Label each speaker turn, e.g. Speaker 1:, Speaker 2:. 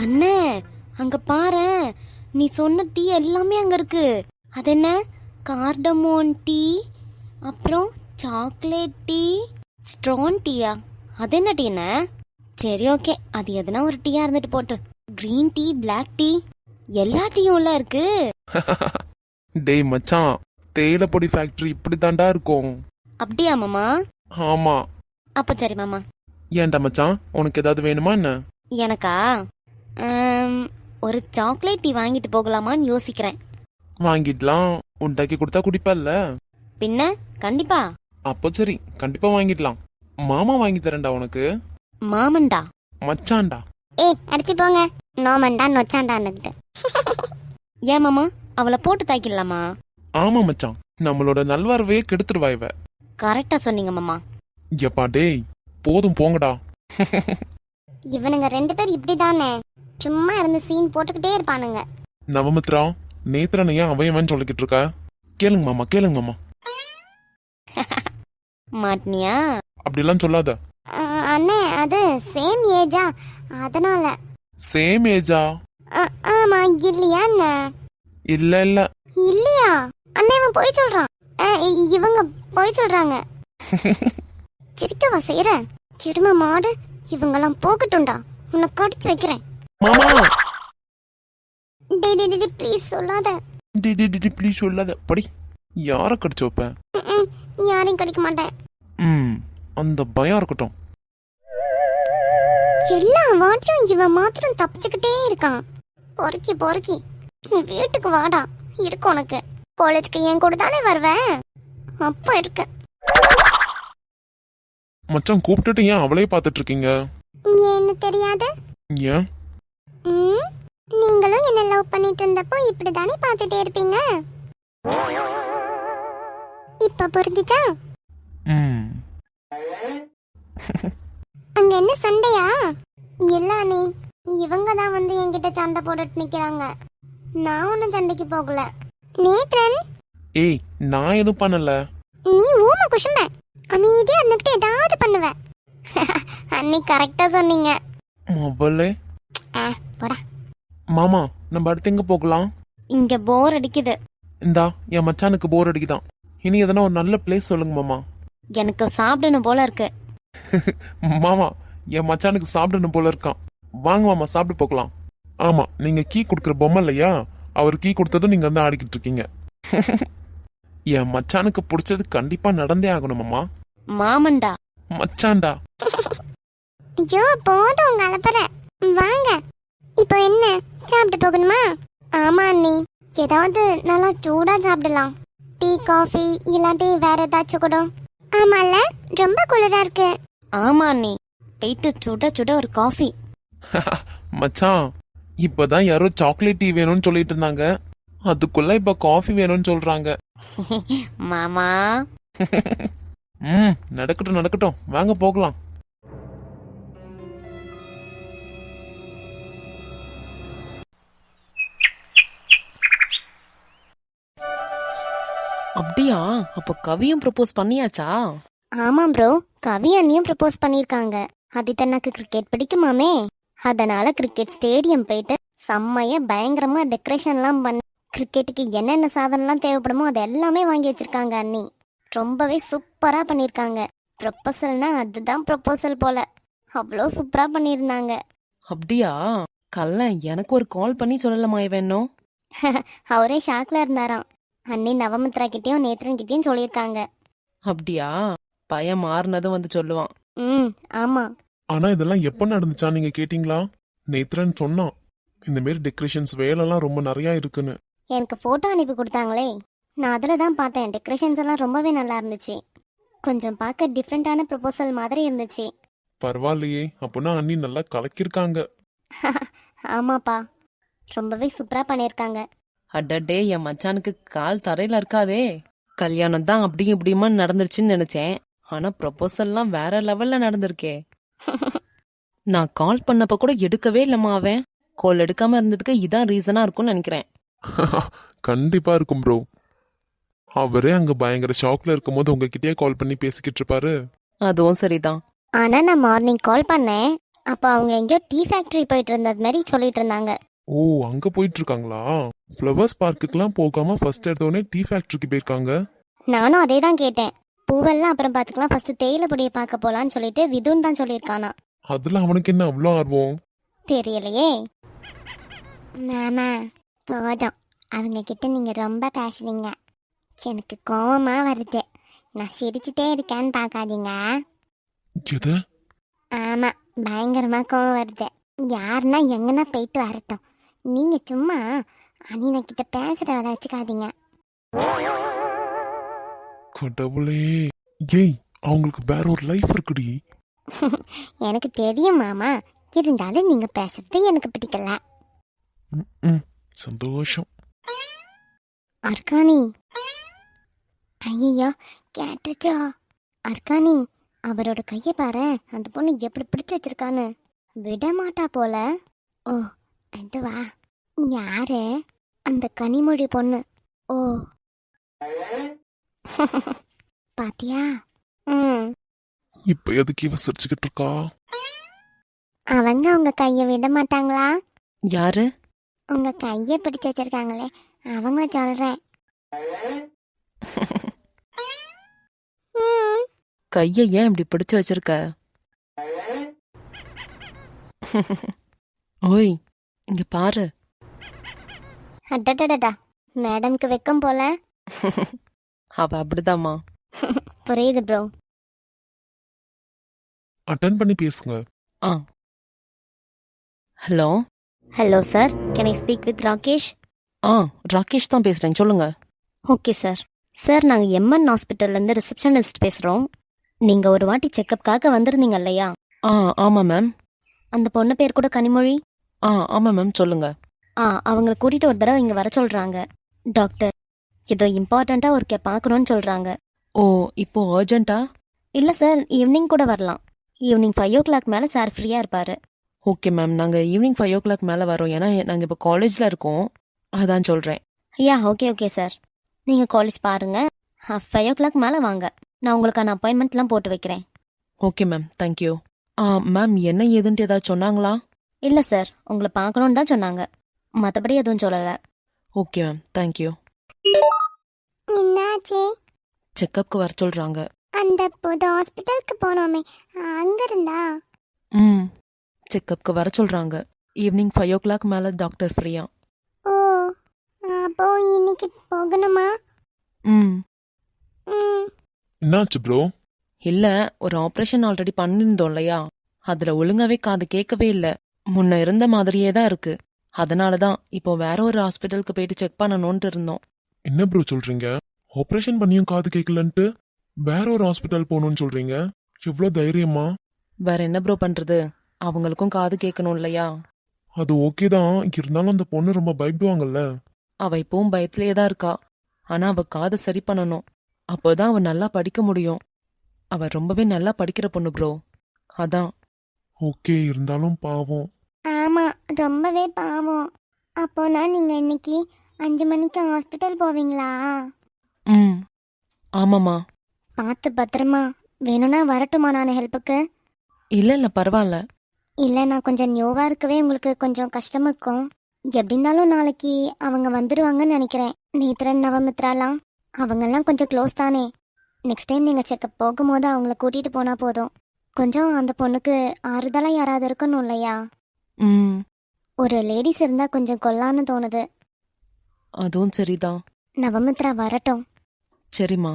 Speaker 1: அண்ணே, அங்க பாரு, நீ சொன்ன டீ எல்லாமே அங்க இருக்கு. அது என்ன, கார்டமோன் டீ, அப்புறம் சாக்லேட் டீ, ஸ்ட்ரான் டீயா? அது என்ன டீண்ணே? சரி, ஓகே, அது எதுனா ஒரு டீயா இருந்துட்டு போட்டு. கிரீன் டீ, பிளாக் டீ, எல்லா டீயும் உள்ள இருக்கு.
Speaker 2: டேய் மச்சான், தேயிலைப்பொடி ஃபேக்டரி இப்படி தாண்டா இருக்கும்.
Speaker 1: அப்படியா மாமா?
Speaker 2: ஆமா.
Speaker 1: அப்ப சரி மாமா.
Speaker 2: ஏன்டா மச்சான், உனக்கு ஏதாவது வேணுமா என்ன?
Speaker 1: எனக்கா? ஒரு சாக்லேட் டீ வாங்கிட்டு போகலாமான்னு யோசிக்கிறேன்.
Speaker 2: வாங்கிடலாம். உண்டாக்கி கொடுத்தா குடிப்பல்ல?
Speaker 1: பின்ன கண்டிப்பா.
Speaker 2: அப்போ சரி, கண்டிப்பா வாங்கிடலாம். மாமா வாங்கி தரேன்டா உனக்கு.
Speaker 1: மாமன்டா?
Speaker 2: மச்சான்டா.
Speaker 3: ஏய் அடிச்சு போங்க, நோமன்டா நொச்சாண்டான்னுட்டு.
Speaker 1: ஏன் மாமா, அவளை போட்டு தாக்கிடலாமா?
Speaker 2: ஆமா மச்சான், நம்மளோட நல்வாழ்வையே கெடுத்துருவா இவ.
Speaker 1: கரெக்டா சொன்னீங்க மாமா.
Speaker 2: எப்பா டேய், போதும் போங்கடா.
Speaker 3: இவனுங்க 2 பேர் இப்படிதானே, சும்மா இருந்து சீன் போட்டுக்கிட்டே இருப்பானுங்க.
Speaker 2: நவமித்ரா, நேத்ரனை ஏன் அவன் சொல்லிக்கிட்டு இருக்க? கேளுங்க மாமா, கேளுங்க மாமா.
Speaker 1: மாட்டினியா?
Speaker 2: அப்படிலாம் சொல்லாத.
Speaker 3: அண்ணே, அது சேம் ஏஜா, அதனால.
Speaker 2: சேம் ஏஜா?
Speaker 3: ஆமா, இல்லையா அண்ணே?
Speaker 2: இல்ல இல்ல.
Speaker 3: இல்லையா அண்ணே? இவன் போய் சொல்றான். இவங்க போய் சொல்றாங்க. சிரிக்கவா செய்யற? சிறும மாடு, இவங்கெல்லாம் போகட்டும்டா, உன்னை கடிச்சு வைக்கிறேன்.
Speaker 2: மாமா,
Speaker 3: டே டே டே ப்ளீஸ் சொல்லாத.
Speaker 2: டி ப்ளீஸ் சொல்லாத. படி, யார கடிச்சு வைப்ப?
Speaker 3: யாரையும் கடிக்க மாட்டேன்.
Speaker 2: அந்த பயம் இருக்கட்டும்.
Speaker 3: எல்லா வாட்டியும் இவன் மாத்திரம் தப்பிச்சுக்கிட்டே இருக்கான். பொறுக்கி பொறுக்கி வீட்டுக்கு வாடா, இருக்கு உனக்கு. காலேஜ்க்கு என் கூட தானே வருவேன், அப்போ இருக்கு.
Speaker 2: மச்சான் கூப்பிட்டுட்டு ஏன் அவளையே பார்த்துட்டு இருக்கீங்க?
Speaker 3: என்ன தெரியாது?
Speaker 2: ஏன்?
Speaker 3: நீங்களும் என்ன லவ் பண்ணிட்டு இருந்தப்போ இப்படிதானே பார்த்துட்டே இருப்பீங்க. இப்ப புரிஞ்சுச்சா? அங்க என்ன சண்டையா? இல்ல நீ, இவங்க தான் வந்து என்கிட்ட சண்டை போட்டுட்டு நிக்கிறாங்க. நான் ஒன்னும் சண்டைக்கு போகல. நேத்ரன்,
Speaker 2: ஏய், நான் எதுவும் பண்ணல.
Speaker 3: நீ ஊம குசும்ப அமைதியா இருந்துகிட்டு ஏதாவது பண்ணுவ. அன்னி கரெக்டா சொன்னீங்க.
Speaker 2: மவளே.
Speaker 3: போடா.
Speaker 2: மாமா, நம்ம அடுத்து எங்க போகலாம்?
Speaker 1: இங்க போர் அடிக்குது.
Speaker 2: இந்தா, என் மச்சானுக்கு போர் அடிக்குதான். இனி எதனா ஒரு நல்ல பிளேஸ் சொல்லுங்க மாமா.
Speaker 1: எனக்கு சாப்பிடணும் போல இருக்கு.
Speaker 2: மாமா, என் மச்சானுக்கு சாப்பிடணும் போல இருக்கான். வாங்க மாமா, சாப்பிட்டு போகலாம். ஆமா, நீங்க கீ கொடுக்குற பொம்மை இல்லையா? அவர் கீ கொடுத்ததும் நீங்க வந்து ஆடிக்கிட்டு இருக்கீங்க. என் மச்சானுக்கு பிடிச்சது கண்டிப்பா நடந்தே ஆகணும் மாமா.
Speaker 1: மாமன்டா?
Speaker 2: மச்சான்டா.
Speaker 3: ஐயோ போதும் உங்க அலப்பற. வாங்க, இப்போ என்ன சாப்பிட்டு போகணுமா? ஆமா அண்ணி, ஏதாவது நல்லா சூடா சாப்பிடலாம். டீ, காஃபி, இல்லாட்டி வேற ஏதாச்சும் கூட. ஆமால, ரொம்ப குளிரா இருக்கு.
Speaker 1: ஆமா அண்ணி, போயிட்டு சுட சுட ஒரு காஃபி.
Speaker 2: மச்சான், இப்பதான் யாரோ சாக்லேட் டீ வேணும்னு சொல்லிட்டு இருந்தாங்க, அதுக்குள்ள இப்ப காஃபி வேணும்னு சொல்றாங்க.
Speaker 1: மாமா.
Speaker 2: நடக்கட்டும் நடக்கட்டும், வாங்க போகலாம்.
Speaker 4: அப்படியா? அப்ப கவியும் ப்ரப்போஸ் பண்ணியாச்சா?
Speaker 3: ஆமா ப்ரோ, கவி அண்ணியும் ப்ரப்போஸ் பண்ணிருக்காங்க. ஆதித்தனாக்கு கிரிக்கெட் பிடிக்குமாமே, அதனால கிரிக்கெட் ஸ்டேடியம் போயிட்டு செம்மையா பயங்கரமா டெக்கரேஷன்லாம் பண்ணி கிரிக்கெட்டுக்கு என்னென்ன சாதனம்லாம் தேவைப்படுமோ அது எல்லாமே வாங்கி வச்சிருக்காங்க அண்ணி. ரொம்பவே சூப்பரா பண்ணிருக்காங்க. ப்ரப்போசல்னா அதுதான் ப்ரப்போசல் போல, அவ்வளோ சூப்பரா பண்ணியிருந்தாங்க.
Speaker 4: அப்படியா? கல்ல எனக்கு ஒரு கால் பண்ணி சொல்லலாமா இவனும்?
Speaker 3: அவரே ஷாக்ல இருந்தாராம். அண்ணி நவமித்ரா கிட்டயும் நேத்ரன் கிட்டயும் சொல்லியிருக்காங்க.
Speaker 4: அப்படியா? பையன் மாறினதும் வந்து சொல்லுவான்.
Speaker 3: ஆமா.
Speaker 2: ஆனா இதெல்லாம் எப்ப நடந்துச்சா, நீங்க கேட்டீங்களா? நேத்ரன் சொன்னான், இந்த மாதிரி டெக்கரேஷன்ஸ் வேலைலாம் ரொம்ப நிறைய இருக்குன்னு.
Speaker 3: எனக்கு போட்டோ அனுப்பி கொடுத்தாங்களே, நான் அதில் தான் பார்த்தேன். டெக்கரேஷன்ஸ் எல்லாம் ரொம்பவே நல்லா இருந்துச்சு. கொஞ்சம் பார்க்க டிஃப்ரெண்டான ப்ரொபோசல் மாதிரி இருந்துச்சு.
Speaker 2: பரவாயில்லையே, அப்போனா அண்ணி நல்லா கலக்கிருக்காங்க.
Speaker 3: ஆமாப்பா, ரொம்பவே சூப்பரா பண்ணியிருக்காங்க.
Speaker 4: அடடே, என் மச்சானுக்கு கால் தரையில இருக்காதே. கல்யாணம் தான் அப்படியும் இப்படியுமா நடந்துருச்சுன்னு நினைச்சேன். ஆனா ப்ரொபோசல்லாம் வேற லெவல்ல நடந்திருக்கே. நான் கால் பண்ணப்ப கூட எடுக்கவே இல்லம்மா அவன். கால் எடுக்காம இருந்ததுக்கு இதான் ரீசனா இருக்கும்னு நினைக்கிறேன்.
Speaker 2: கண்டிப்பா இருக்கும் ப்ரோ. அவரே அங்க பயங்கர ஷாக்ல இருக்கும் போது உங்ககிட்டயே கால் பண்ணி பேசிக்கிட்டு இருப்பாரு.
Speaker 4: அதுவும் சரிதான்.
Speaker 3: ஆனா நான் மார்னிங் கால் பண்ணேன், அப்போ அவங்க எங்கேயோ டீ ஃபேக்டரி போயிட்டு இருந்தது மாதிரி சொல்லிட்டு இருந்தாங்க.
Speaker 2: ஓ, அங்க போயிட்டு இருக்காங்களா? ஃப்ளவர்ஸ் பார்க்குக்கெல்லாம் போகாம ஃபர்ஸ்ட் எடுத்தோடனே டீ ஃபேக்டரிக்கு போயிருக்காங்க.
Speaker 3: நானும் அதே தான் கேட்டேன். பூவெல்லாம் அப்புறம் பார்த்துக்கலாம், ஃபர்ஸ்ட் தேயிலை பொடியை பார்க்க போலான்னு சொல்லிட்டு விதுன்னு தான் சொல்லியிருக்கானா.
Speaker 2: அதுல அவனுக்கு என்ன அவ்வளோ ஆர்வம்?
Speaker 3: தெரியலையே. மாமா போதும், அவங்க கிட்ட நீங்க ரொம்ப பேசுறீங்க. எனக்கு கோவமா வருது. நான் சிரிச்சுட்டே இருக்கேன்னு பார்க்காதீங்க.
Speaker 2: எது?
Speaker 3: ஆமா, பயங்கரமா கோவம் வருது. யாருன்னா எங்கன்னா போயிட்டு வரட்டும், நீங்க சும்மா அனினா கிட்ட பேசுற வேலை வச்சுக்காதீங்க.
Speaker 2: கடவுளே, ஏய் அவங்களுக்கு வேற ஒரு லைஃப் இருக்குடி.
Speaker 3: எனக்கு தெரியும் மாமா, இருந்தாலும் நீங்க பேசுறது எனக்கு பிடிக்கல.
Speaker 2: ம், சந்தோஷம்.
Speaker 3: அர்கானி, ஐயோ கேட்டுச்சோ. அர்கானி, அவரோட கையை பாரு, அந்த பொண்ணு எப்படி பிடிச்சு வச்சிருக்கான்னு. விட மாட்டா போல. ஓ அதுவா? யாரு? அந்த கனிமொழி பொண்ணு. ஓ பாத்தியா? ம்,
Speaker 2: இப்ப எதுக்கு இவ சிரிச்சுக்கிட்டு இருக்கா?
Speaker 3: அவங்க உங்க கையை விட மாட்டாங்களா?
Speaker 4: யாரு?
Speaker 3: உங்க கையை பிடிச்சு வச்சிருக்காங்களே அவங்க சொல்றேன். ம்,
Speaker 4: கையை ஏன் இப்படி பிடிச்சு வச்சிருக்க? ஓய், இங்க பாரு.
Speaker 3: அடடடடா, மேடம்க்கு வெக்கம் போல.
Speaker 4: அவ அப்படிதாம்மா.
Speaker 3: புரியுது ப்ரோ.
Speaker 2: அட்டன் பண்ணி பேசுங்க.
Speaker 4: ஆ, hello.
Speaker 1: Hello sir, can I speak with Rakesh?
Speaker 4: ஆ, ராகேஷ் தான் பேசுறேன், சொல்லுங்க.
Speaker 1: Okay sir. சார், நாங்கள் எம்என் ஹாஸ்பிட்டல்லேருந்து ரிசப்ஷனிஸ்ட் பேசுகிறோம். நீங்கள் ஒரு வாட்டி செக்கப்காக வந்திருந்தீங்க இல்லையா?
Speaker 4: ஆ, ஆமா மேம்.
Speaker 1: அந்த பொண்ணு பேர் கூட கனிமொழி.
Speaker 4: ஆ, ஆமா மேம், சொல்லுங்க.
Speaker 1: அவங்கள கூட்டிகிட்டு ஒரு தடவை இங்கே வர சொல்கிறாங்க. டாக்டர் ஏதோ இம்பார்ட்டண்ட்டாக ஒரு பார்க்கணுன்னு சொல்கிறாங்க.
Speaker 4: ஓ, இப்போ அர்ஜென்ட்டா?
Speaker 1: இல்லை சார், ஈவினிங் கூட வரலாம். ஈவினிங் 5 o'clock மேலே சார் ஃப்ரீயாக இருப்பார்.
Speaker 4: ஓகே மேம், நாங்கள் ஈவினிங் 5 o'clock மேலே வரோம். ஏன்னா நாங்கள் இப்போ காலேஜில் இருக்கோம், அதான் சொல்கிறேன்.
Speaker 1: Okay sir. நீங்கள் காலேஜ் பாருங்கள், 5 o'clock மேலே வாங்க. நான் உங்களுக்கான அப்பாயின்மெண்ட்லாம் போட்டு வைக்கிறேன்.
Speaker 4: Okay ma'am, thank you. மேம், என்ன ஏதுன்ட்டு ஏதாச்சும் சொன்னாங்களா?
Speaker 1: இல்லை சார், உங்களை பார்க்கணுன்னு தான் சொன்னாங்க, மற்றபடி எதுவும் சொல்லலை.
Speaker 4: Okay ma'am, thank you.
Speaker 3: என்னாச்சு?
Speaker 4: செக்கப்க்கு வர சொல்கிறாங்க.
Speaker 3: அந்த புது ஹாஸ்பிட்டலுக்கு போனோமே, அங்க இருந்தா?
Speaker 4: ம், செக்கப்க்கு வர சொல்கிறாங்க. ஈவினிங் 5 o'clock மேலே டாக்டர் ஃப்ரீயா.
Speaker 3: ஓ, அப்போ இன்னைக்கு போகணுமா?
Speaker 4: ம்,
Speaker 3: ம்,
Speaker 2: என்னாச்சு ப்ரோ?
Speaker 4: இல்லை, ஒரு ஆப்ரேஷன் ஆல்ரெடி பண்ணியிருந்தோம் இல்லையா, அதில் ஒழுங்காவே காது கேட்கவே இல்லை. முன்ன இருந்த மாதிரியே தான் இருக்கு. அதனால தான் இப்போ வேற ஒரு ஹாஸ்பிட்டலுக்கு போயிட்டு செக் பண்ணணும்னு இருந்தோம்.
Speaker 2: என்ன ப்ரோ சொல்றீங்க? ஆபரேஷன் பண்ணியும் காது கேட்கலன்ட்டு வேற ஒரு ஹாஸ்பிட்டல் போகணும்னு சொல்றீங்க? எவ்வளோ தைரியமா?
Speaker 4: வேற என்ன ப்ரோ பண்றது, அவங்களுக்கும் காது கேட்கணும் இல்லையா.
Speaker 2: அது ஓகே தான், இருந்தாலும் அந்த பொண்ணு ரொம்ப பயப்படுவாங்கல்ல.
Speaker 4: அவ இப்பவும் பயத்திலே தான் இருக்கா. ஆனா அவ காதை சரி பண்ணணும், அப்போதான் அவ நல்லா படிக்க முடியும். அவ ரொம்பவே நல்லா படிக்கிற பொண்ணு ப்ரோ, அதான்.
Speaker 2: ஓகே, இருந்தாலும் பாவம்.
Speaker 3: ஆமா, ரொம்பவே பாவம். அப்போனா நீங்க இன்னைக்கு 5 மணிக்கு ஹாஸ்பிட்டல் போவீங்களா?
Speaker 4: ம், ஆமாம்மா.
Speaker 3: பார்த்து பத்திரமா. வேணும்னா வரட்டுமா நான் ஹெல்ப்புக்கு?
Speaker 4: இல்ல இல்ல, பரவாயில்ல.
Speaker 3: இல்லை, நான் கொஞ்சம் நியூவா இருக்கவே உங்களுக்கு கொஞ்சம் கஷ்டமா இருக்கும். எப்படி இருந்தாலும் நாளைக்கு அவங்க வந்துடுவாங்கன்னு நினைக்கிறேன். நேத்ரன், நவமித்ராலாம் அவங்கெல்லாம் கொஞ்சம் க்ளோஸ் தானே. நெக்ஸ்ட் டைம் நீங்கள் செக்கப் போகும்போது அவங்கள கூட்டிகிட்டு போனால் போதும். கொஞ்சம் அந்த பொண்ணுக்கு ஆறுதலாக யாராவது இருக்கணும் இல்லையா?
Speaker 4: ம்,
Speaker 3: ஒரு லேடிஸ் இருந்தால் கொஞ்சம் கொல்லான்னு தோணுது.
Speaker 4: அதுவும் சரிதான்.
Speaker 3: நவமித்ரா வரட்டும்.
Speaker 4: சரிம்மா.